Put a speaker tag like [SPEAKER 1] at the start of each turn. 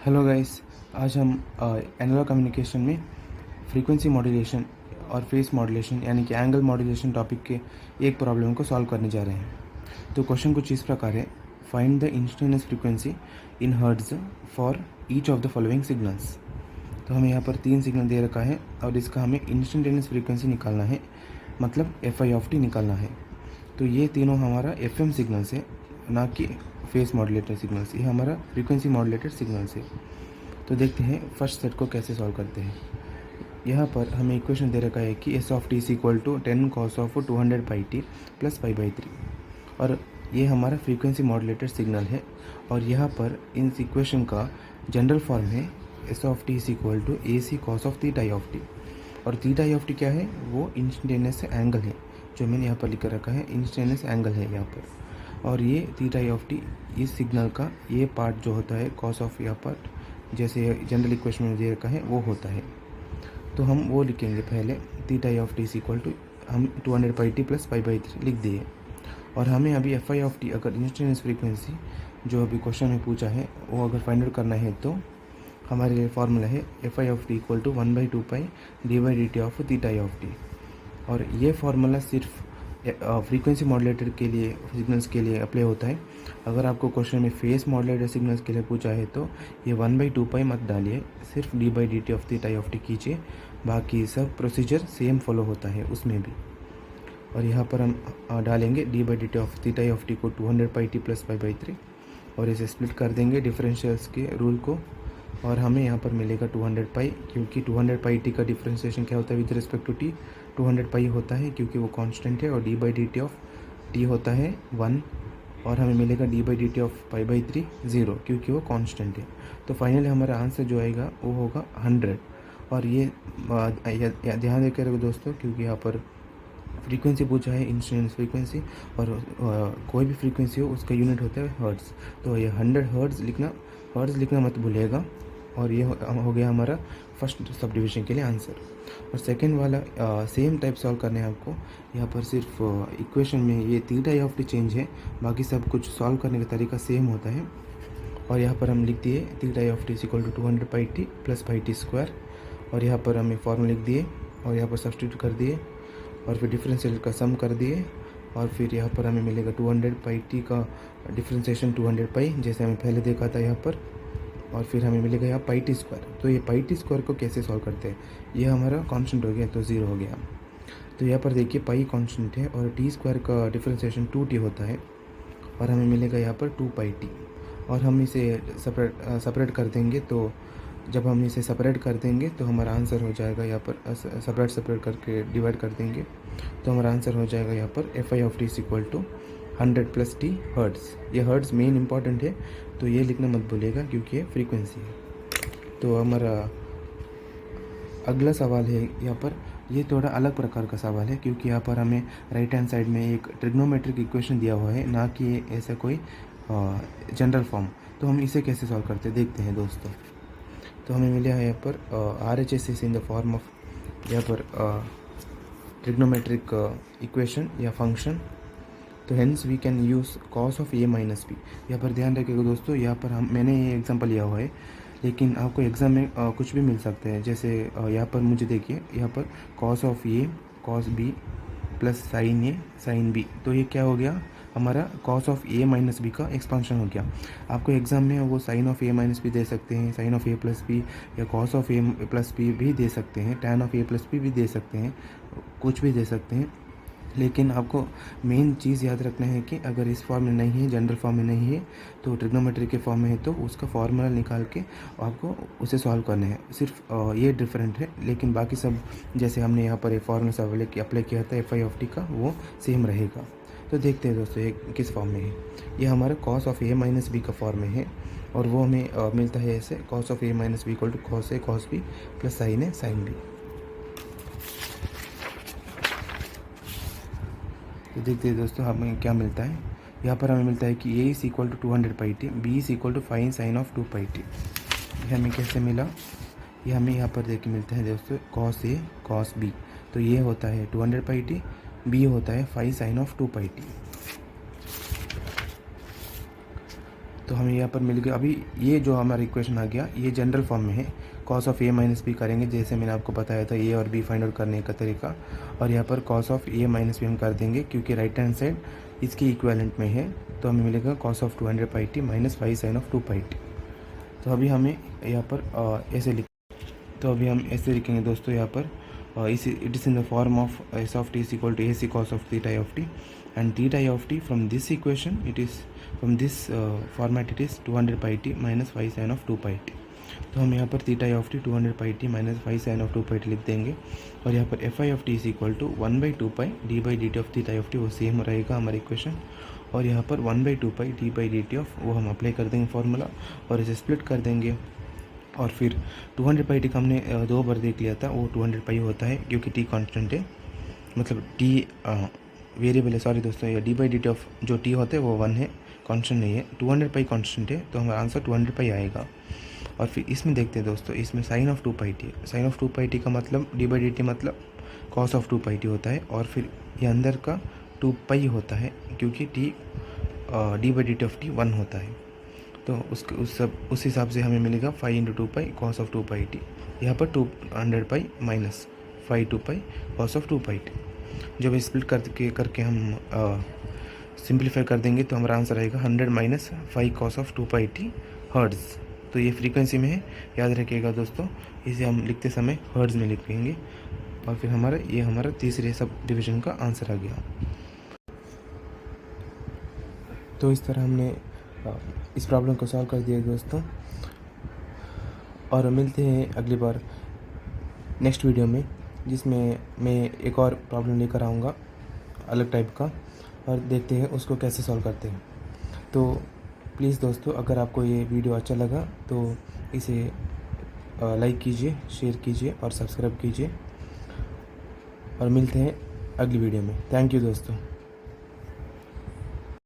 [SPEAKER 1] Hello guys, आज हम analogue communication में फ्रीक्वेंसी मॉड्यूलेशन और फेस मॉड्यूलेशन यानी कि एंगल मॉड्यूलेशन टॉपिक के एक प्रॉब्लम को सॉल्व करने जा रहे हैं। तो क्वेश्चन कुछ इस प्रकार है, find the instantaneous frequency in hertz for each of the following signals. तो हमें यहाँ पर 3 सिग्नल दे रखा है और इसका हमें इंस्टेंटेनियस फ्रीक्वेंसी निकालना है, मतलब FI निकालना है। तो ये तीनों हमारा FM सिग्नल्स है, ना कि फेस मॉड्यूलेटेड सिग्नल्स। ये हमारा फ्रीक्वेंसी मॉड्यूलेटेड सिग्नल्स है। तो देखते हैं फर्स्ट सेट को कैसे सॉल्व करते हैं। यहाँ पर हमें इक्वेशन दे रखा है कि S of t is equal to 10 cos of 200πt plus π/3 और ये हमारा फ्रीक्वेंसी मॉड्यूलेटेड सिग्नल है। और यहाँ पर इन इक्वेशन का जनरल फॉर्म है S of t is equal to AC cos of theta of t. और थीटा ऑफ टी क्या है? वो इंस्टेंटेनियस एंगल है, जो मैंने यहाँ पर लिख रखा है इंस्टेंटेनियस एंगल है यहाँ पर। और ये थीटा ऑफ टी इस सिग्नल का ये पार्ट जो होता है कॉस ऑफ यह पार्ट, जैसे जनरल इक्वेशन में दे रखा है वो होता है। तो हम वो लिखेंगे पहले, theta of t is equal to हम 200πt प्लस π/3 लिख दिए। और हमें अभी FI ऑफ टी, अगर इंस्टेंटेनियस फ्रीक्वेंसी जो अभी क्वेश्चन में पूछा है वो अगर फाइंड आउट करना है तो हमारे लिए फार्मूला है FI of t equal to 1/2π d/dt of theta of t. और ये फार्मूला सिर्फ फ्रीक्वेंसी मॉड्यूलेटर के लिए सिग्नल्स के लिए अप्लाई होता है। अगर आपको क्वेश्चन में फेस मॉड्यूलेटर सिग्नल्स के लिए पूछा है तो ये 1/2π मत डालिए, सिर्फ d/dt of theta of T कीजिए। बाकी सब प्रोसीजर सेम फॉलो होता है उसमें भी। और यहाँ पर हम डालेंगे d/dt of theta of T को 200πt प्लस π/3 और इसे स्प्लिट कर देंगे डिफरेंशियल्स के रूल को। और हमें यहाँ पर मिलेगा 200π, क्योंकि 200πt का डिफ्रेंशिएशन क्या होता है विद रिस्पेक्ट टू टी, 200π होता है क्योंकि वो कांस्टेंट है। और d/dt ऑफ टी होता है 1 और हमें मिलेगा d/dt ऑफ π/3 0, क्योंकि वो कांस्टेंट है। तो फाइनली हमारा आंसर जो आएगा वो होगा 100। और ये ध्यान देकर रखो दोस्तों, क्योंकि यहाँ पर फ्रीक्वेंसी पूछा है इंस्टेंटेनियस फ्रीक्वेंसी, और कोई भी फ्रीक्वेंसी हो उसका यूनिट होता है हर्ट्ज़। तो ये 100 हर्ट्ज़ लिखना मत भूलिएगा। और ये हो गया हमारा फर्स्ट सब डिविज़न के लिए आंसर। और सेकंड वाला सेम टाइप सॉल्व करने हैं आपको। यहाँ पर सिर्फ इक्वेशन में ये थीटा ऑफ टी चेंज है, बाकी सब कुछ सॉल्व करने का तरीका सेम होता है। और यहाँ पर हम लिख दिए theta of t is equal to 200πt plus πt²। और यहाँ पर हमें फॉर्मूला लिख दिए और यहाँ पर सब्स्टिट्यूट कर दिए और फिर डिफरेंशियल का सम कर दिए। और फिर यहाँ पर हमें मिलेगा 200πt का डिफरेंशिएशन 200π, जैसे हमें पहले देखा था यहाँ पर। और फिर हमें मिलेगा यहाँ πt²। तो ये πt² को कैसे सॉल्व करते हैं, ये हमारा कांस्टेंट हो गया तो 0 हो गया। तो यहाँ पर देखिए पाई कांस्टेंट है और t² का डिफरेंशिएशन 2t होता है और हमें मिलेगा यहाँ पर 2πt। और हम इसे सेपरेट कर देंगे, तो जब हम इसे सेपरेट कर देंगे तो हमारा आंसर हो जाएगा यहाँ पर सेपरेट करके डिवाइड कर देंगे तो हमारा आंसर हो जाएगा यहाँ पर FI of t is equal to 100 plus t hertz. ये हर्ट्ज़ मेन इंपॉर्टेंट है, तो ये लिखना मत भूलिएगा क्योंकि ये फ्रीक्वेंसी है। तो हमारा अगला सवाल है यहाँ पर, ये थोड़ा अलग प्रकार का सवाल है क्योंकि यहाँ पर हमें राइट हैंड साइड में एक ट्रिग्नोमेट्रिक इक्वेशन दिया हुआ है, ना कि ऐसा कोई जनरल फॉर्म। तो हम इसे कैसे सॉल्व करते हैं देखते हैं दोस्तों। तो हमें मिला है यहाँ पर RHS is in the form of यहाँ पर ट्रिग्नोमेट्रिक इक्वेशन या फंक्शन। तो hence we can use cos of a minus b। यहाँ पर ध्यान रखिएगा दोस्तों, यहाँ पर मैंने ये एग्जांपल लिया हुआ है, लेकिन आपको एग्ज़ाम में कुछ भी मिल सकते हैं। जैसे यहाँ पर मुझे देखिए, यहाँ पर cos of a cos b plus sin a sin b। तो ये क्या हो गया, हमारा cos of a minus b का एक्सपांशन हो गया। आपको एग्ज़ाम में वो sin of a minus b दे सकते हैं, sin of a plus b, या cos of a plus b भी दे सकते हैं, tan of a plus b भी दे सकते हैं, कुछ भी दे सकते हैं। लेकिन आपको मेन चीज़ याद रखना है कि अगर इस फॉर्म में नहीं है, जनरल फॉर्म में नहीं है, तो ट्रिग्नोमेट्री के फॉर्म में है, तो उसका फार्मूला निकाल के आपको उसे सॉल्व करना है। सिर्फ ये डिफरेंट है, लेकिन बाकी सब जैसे हमने यहाँ पर ये फार्मूला अप्लाई किया था FI ऑफ टी का, वो सेम रहेगा। तो देखते हैं दोस्तों ये किस फॉर्म में है। ये हमारा cos of a minus b का फॉर्म में है और वो हमें मिलता है ऐसे, cos of a minus b equal to cos a cos b plus sin a sin b। तो देखते हैं दोस्तों हमें क्या मिलता है। यहाँ पर हमें मिलता है कि a is equal to 200πt, b is equal to fine sine of 2πt। ये हमें कैसे मिला, ये हमें यहाँ पर देख के मिलता है दोस्तों cos a cos b। तो ये होता है 200πt, b होता है फाइन साइन ऑफ 2πt। तो हमें यहाँ पर मिल गया। अभी ये जो हमारा इक्वेशन आ गया ये जनरल फॉर्म में है, cos of a minus b करेंगे जैसे मैंने आपको बताया था ए और बी फाइंड आउट करने का तरीका। और यहाँ पर cos of a minus b हम कर देंगे क्योंकि राइट हैंड साइड इसके इक्विवेलेंट में है, तो हमें मिलेगा cos of 200 pi t minus 5 sine of 2 pi t. तो अभी हमें यहाँ पर ऐसे लिखेंगे दोस्तों यहाँ पर it is in the form of S of t is equal to A C cos of theta I of t and theta I of t from this equation it is from this format it is 200 pi t minus 5 sine of 2 pi t. तो हम यहाँ पर theta I of t 200 pi t minus 5 sine of 2 pi t लिख देंगे। और यहाँ पर F I of t is equal to 1/2 pi d by d t of theta I of t, वो सेम रहेगा हमारा इक्वेशन। और यहाँ पर 1/2 pi d by d t of वो हम अप्लाई कर देंगे फार्मूला और इसे स्प्लिट कर देंगे। और फिर 200 पाई टी का हमने 2 बार देख लिया था, वो 200 पाई होता है क्योंकि टी कांस्टेंट है, मतलब टी वेरिएबल है, सॉरी दोस्तों, ये D by d t of जो टी होता है वो 1 है, कांस्टेंट नहीं है। 200 पाई कांस्टेंट है तो हमारा आंसर 200 पाई आएगा। और फिर इसमें देखते हैं दोस्तों, इसमें sine of 2 pi t, sine of 2 pi t का मतलब डी बाई डी टी मतलब कॉस ऑफ 2 पाई टी होता है। और फिर ये अंदर का 2 पाई होता है क्योंकि T D by d t of T 1 होता है। तो उस हिसाब से हमें मिलेगा 5 into 2 pi cos of 2 pi T. यहाँ पर 200 pi minus 5 2 pi cos of 2 pi T. जब स्प्लिट करके हम सिंप्लीफाई कर देंगे तो हमारा आंसर आएगा 100 minus 5 cos of 2 pi T hertz. तो ये फ्रीक्वेंसी में है, याद रखिएगा दोस्तों, इसे हम लिखते समय हर्ट्ज़ में लिखेंगे। और फिर हमारा तीसरे सब डिवीज़न का आंसर आ गया। तो इस तरह हमने इस प्रॉब्लम को सॉल्व कर दिया दोस्तों। और मिलते हैं अगली बार नेक्स्ट वीडियो में, जिसमें मैं एक और प्रॉब्लम लेकर आऊँगा अलग टाइप का, और देखते हैं उसको कैसे सॉल्व करते हैं। तो प्लीज़ दोस्तों, अगर आपको ये वीडियो अच्छा लगा तो इसे लाइक कीजिए, शेयर कीजिए और सब्सक्राइब कीजिए। और मिलते हैं अगली वीडियो में। थैंक यू दोस्तों।